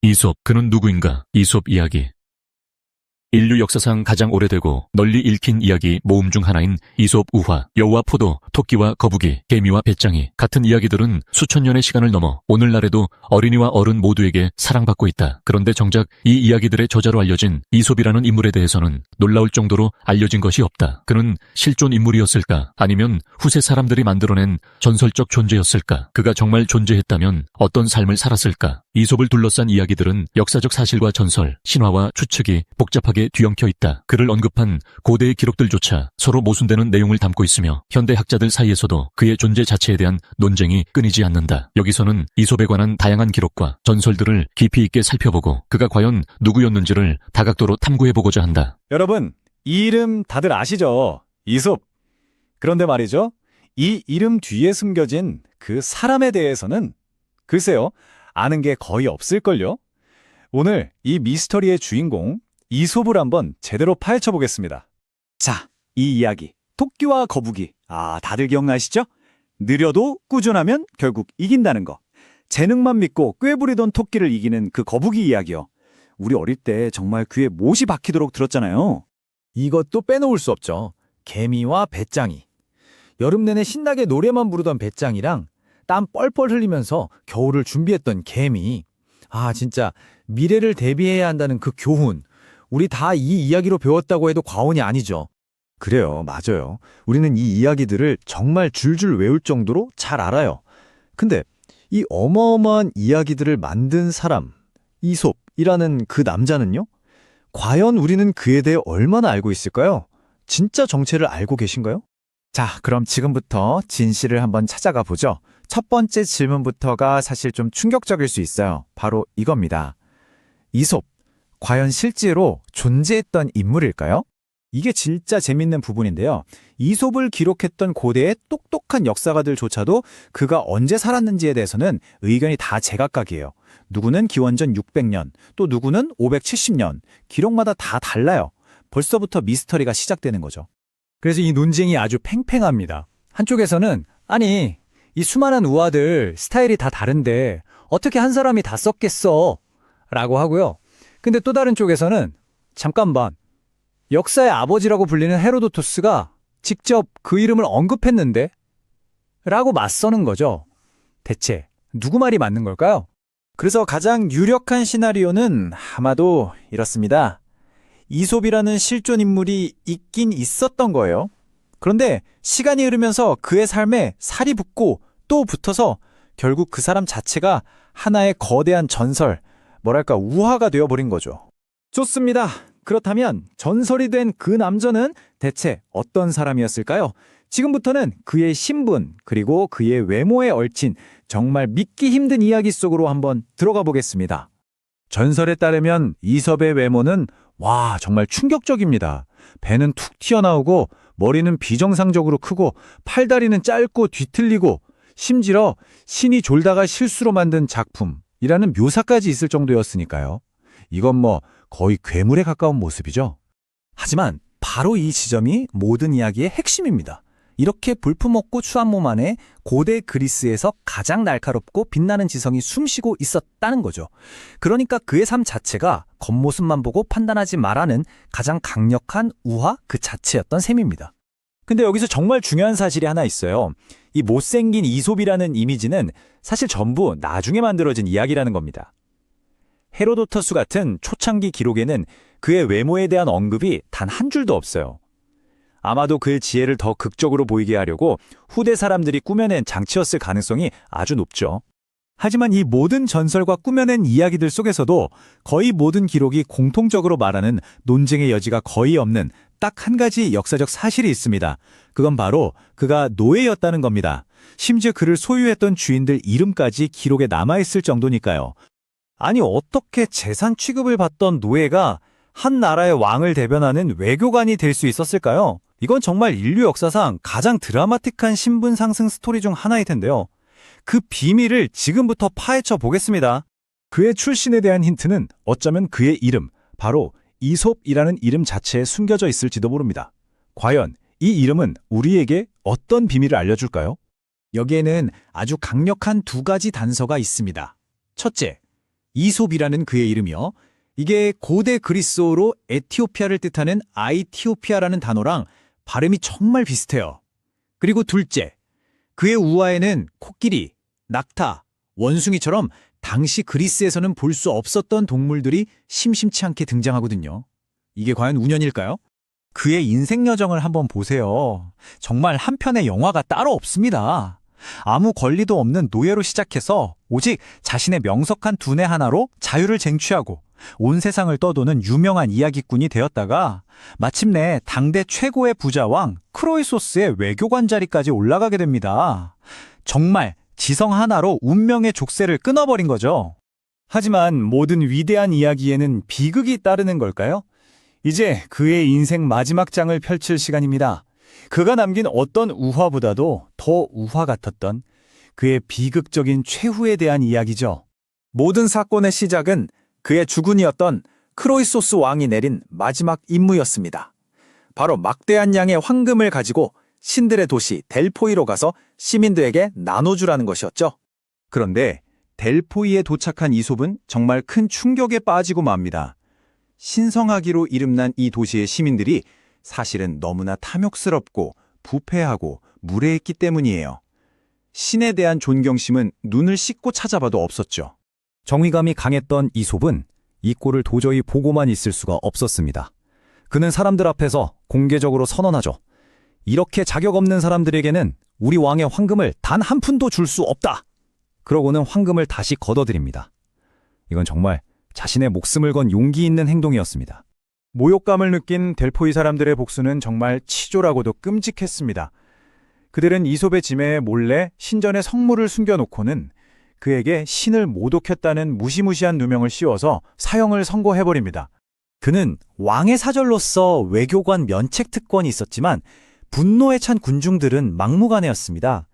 이솝, 그는 누구인가? 이솝 이야기. 인류 역사상 가장 오래되고 널리 읽힌 이야기 모음 중 하나인 이솝 우화, 여우와 포도, 토끼와 거북이, 개미와 배짱이 같은 이야기들은 수천 년의 시간을 넘어 오늘날에도 어린이와 어른 모두에게 사랑받고 있다. 그런데 정작 이 이야기들의 저자로 알려진 이솝이라는 인물에 대해서는 놀라울 정도로 알려진 것이 없다. 그는 실존 인물이었을까? 아니면 후세 사람들이 만들어낸 전설적 존재였을까? 그가 정말 존재했다면 어떤 삶을 살았을까? 이솝을 둘러싼 이야기들은 역사적 사실과 전설, 신화와 추측이 복잡하게 뒤엉켜 있다. 그를 언급한 고대의 기록들조차 서로 모순되는 내용을 담고 있으며 현대 학자들 사이에서도 그의 존재 자체에 대한 논쟁이 끊이지 않는다. 여기서는 이솝에 관한 다양한 기록과 전설들을 깊이 있게 살펴보고 그가 과연 누구였는지를 다각도로 탐구해보고자 한다. 여러분, 이 이름 다들 아시죠? 이솝. 그런데 말이죠. 이 이름 뒤에 숨겨진 그 사람에 대해서는 글쎄요, 아는 게 거의 없을걸요? 오늘 이 미스터리의 주인공 이솝을 한번 제대로 파헤쳐 보겠습니다. 자, 이 이야기 토끼와 거북이. 다들 기억나시죠? 느려도 꾸준하면 결국 이긴다는 거. 재능만 믿고 꾀부리던 토끼를 이기는 그 거북이 이야기요. 우리 어릴 때 정말 귀에 못이 박히도록 들었잖아요. 이것도 빼놓을 수 없죠. 개미와 배짱이. 여름 내내 신나게 노래만 부르던 배짱이랑 땀 뻘뻘 흘리면서 겨울을 준비했던 개미. 진짜 미래를 대비해야 한다는 그 교훈. 우리 다 이 이야기로 배웠다고 해도 과언이 아니죠. 그래요, 맞아요. 우리는 이 이야기들을 정말 줄줄 외울 정도로 잘 알아요. 근데 이 어마어마한 이야기들을 만든 사람, 이솝이라는 그 남자는요? 과연 우리는 그에 대해 얼마나 알고 있을까요? 진짜 정체를 알고 계신가요? 자, 그럼 지금부터 진실을 한번 찾아가 보죠. 첫 번째 질문부터가 사실 좀 충격적일 수 있어요. 바로 이겁니다. 이솝, 과연 실제로 존재했던 인물일까요? 이게 진짜 재밌는 부분인데요. 이솝을 기록했던 고대의 똑똑한 역사가들조차도 그가 언제 살았는지에 대해서는 의견이 다 제각각이에요. 누구는 기원전 600년, 또 누구는 570년, 기록마다 다 달라요. 벌써부터 미스터리가 시작되는 거죠. 그래서 이 논쟁이 아주 팽팽합니다. 한쪽에서는 이 수많은 우화들 스타일이 다 다른데 어떻게 한 사람이 다 썼겠어? 라고 하고요. 근데 또 다른 쪽에서는 잠깐만, 역사의 아버지라고 불리는 헤로도토스가 직접 그 이름을 언급했는데? 라고 맞서는 거죠. 대체 누구 말이 맞는 걸까요? 그래서 가장 유력한 시나리오는 아마도 이렇습니다. 이솝이라는 실존 인물이 있긴 있었던 거예요. 그런데 시간이 흐르면서 그의 삶에 살이 붙고 또 붙어서 결국 그 사람 자체가 하나의 거대한 전설, 뭐랄까 우화가 되어버린 거죠. 좋습니다. 그렇다면 전설이 된 그 남자는 대체 어떤 사람이었을까요? 지금부터는 그의 신분 그리고 그의 외모에 얽힌 정말 믿기 힘든 이야기 속으로 한번 들어가 보겠습니다. 전설에 따르면 이솝의 외모는 정말 충격적입니다. 배는 툭 튀어나오고 머리는 비정상적으로 크고 팔다리는 짧고 뒤틀리고 심지어 신이 졸다가 실수로 만든 작품이라는 묘사까지 있을 정도였으니까요. 이건 거의 괴물에 가까운 모습이죠. 하지만 바로 이 지점이 모든 이야기의 핵심입니다. 이렇게 볼품없고 추한 몸 안에 고대 그리스에서 가장 날카롭고 빛나는 지성이 숨쉬고 있었다는 거죠. 그러니까 그의 삶 자체가 겉모습만 보고 판단하지 말라는 가장 강력한 우화 그 자체였던 셈입니다. 근데 여기서 정말 중요한 사실이 하나 있어요. 이 못생긴 이솝이라는 이미지는 사실 전부 나중에 만들어진 이야기라는 겁니다. 헤로도터스 같은 초창기 기록에는 그의 외모에 대한 언급이 단 한 줄도 없어요. 아마도 그의 지혜를 더 극적으로 보이게 하려고 후대 사람들이 꾸며낸 장치였을 가능성이 아주 높죠. 하지만 이 모든 전설과 꾸며낸 이야기들 속에서도 거의 모든 기록이 공통적으로 말하는 논쟁의 여지가 거의 없는 딱 한 가지 역사적 사실이 있습니다. 그건 바로 그가 노예였다는 겁니다. 심지어 그를 소유했던 주인들 이름까지 기록에 남아있을 정도니까요. 아니, 어떻게 재산 취급을 받던 노예가 한 나라의 왕을 대변하는 외교관이 될 수 있었을까요? 이건 정말 인류 역사상 가장 드라마틱한 신분 상승 스토리 중 하나일 텐데요. 그 비밀을 지금부터 파헤쳐 보겠습니다. 그의 출신에 대한 힌트는 어쩌면 그의 이름, 바로 이솝이라는 이름 자체에 숨겨져 있을지도 모릅니다. 과연 이 이름은 우리에게 어떤 비밀을 알려줄까요? 여기에는 아주 강력한 두 가지 단서가 있습니다. 첫째, 이솝이라는 그의 이름이요. 이게 고대 그리스어로 에티오피아를 뜻하는 아이티오피아라는 단어랑 발음이 정말 비슷해요. 그리고 둘째, 그의 우화에는 코끼리, 낙타, 원숭이처럼 당시 그리스에서는 볼 수 없었던 동물들이 심심치 않게 등장하거든요. 이게 과연 운연일까요? 그의 인생 여정을 한번 보세요. 정말 한 편의 영화가 따로 없습니다. 아무 권리도 없는 노예로 시작해서 오직 자신의 명석한 두뇌 하나로 자유를 쟁취하고 온 세상을 떠도는 유명한 이야기꾼이 되었다가 마침내 당대 최고의 부자왕 크로이소스의 외교관 자리까지 올라가게 됩니다. 정말 지성 하나로 운명의 족쇄를 끊어버린 거죠. 하지만 모든 위대한 이야기에는 비극이 따르는 걸까요? 이제 그의 인생 마지막 장을 펼칠 시간입니다. 그가 남긴 어떤 우화보다도 더 우화 같았던 그의 비극적인 최후에 대한 이야기죠. 모든 사건의 시작은 그의 주군이었던 크로이소스 왕이 내린 마지막 임무였습니다. 바로 막대한 양의 황금을 가지고 신들의 도시 델포이로 가서 시민들에게 나눠주라는 것이었죠. 그런데 델포이에 도착한 이솝은 정말 큰 충격에 빠지고 맙니다. 신성하기로 이름난 이 도시의 시민들이 사실은 너무나 탐욕스럽고 부패하고 무례했기 때문이에요. 신에 대한 존경심은 눈을 씻고 찾아봐도 없었죠. 정의감이 강했던 이솝은 이 꼴을 도저히 보고만 있을 수가 없었습니다. 그는 사람들 앞에서 공개적으로 선언하죠. 이렇게 자격 없는 사람들에게는 우리 왕의 황금을 단 한 푼도 줄 수 없다. 그러고는 황금을 다시 걷어들입니다. 이건 정말 자신의 목숨을 건 용기 있는 행동이었습니다. 모욕감을 느낀 델포이 사람들의 복수는 정말 치졸하고도 끔찍했습니다. 그들은 이솝의 지매에 몰래 신전에 성물을 숨겨놓고는 그에게 신을 모독했다는 무시무시한 누명을 씌워서 사형을 선고해버립니다. 그는 왕의 사절로서 외교관 면책 특권이 있었지만 분노에 찬 군중들은 막무가내였습니다.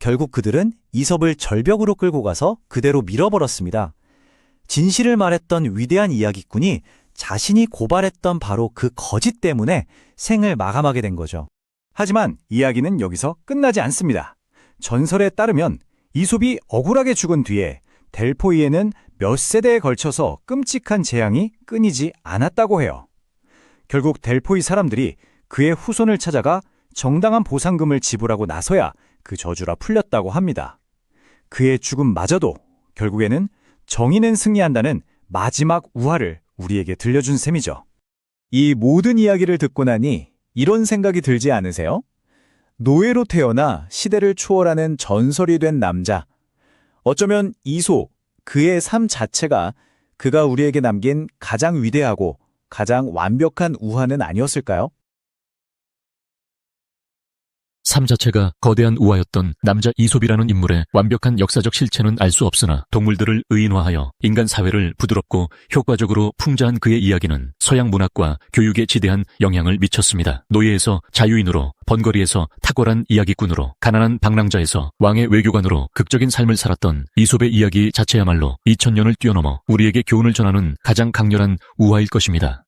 결국 그들은 이솝을 절벽으로 끌고 가서 그대로 밀어버렸습니다. 진실을 말했던 위대한 이야기꾼이 자신이 고발했던 바로 그 거짓 때문에 생을 마감하게 된 거죠. 하지만 이야기는 여기서 끝나지 않습니다. 전설에 따르면 이솝이 억울하게 죽은 뒤에 델포이에는 몇 세대에 걸쳐서 끔찍한 재앙이 끊이지 않았다고 해요. 결국 델포이 사람들이 그의 후손을 찾아가 정당한 보상금을 지불하고 나서야 그 저주라 풀렸다고 합니다. 그의 죽음마저도 결국에는 정의는 승리한다는 마지막 우화를 우리에게 들려준 셈이죠. 이 모든 이야기를 듣고 나니 이런 생각이 들지 않으세요? 노예로 태어나 시대를 초월하는 전설이 된 남자. 어쩌면 이솝, 그의 삶 자체가 그가 우리에게 남긴 가장 위대하고 가장 완벽한 우화는 아니었을까요? 삶 자체가 거대한 우화였던 남자 이솝이라는 인물의 완벽한 역사적 실체는 알 수 없으나 동물들을 의인화하여 인간 사회를 부드럽고 효과적으로 풍자한 그의 이야기는 서양 문학과 교육에 지대한 영향을 미쳤습니다. 노예에서 자유인으로, 번거리에서 탁월한 이야기꾼으로, 가난한 방랑자에서 왕의 외교관으로 극적인 삶을 살았던 이솝의 이야기 자체야말로 2000년을 뛰어넘어 우리에게 교훈을 전하는 가장 강렬한 우화일 것입니다.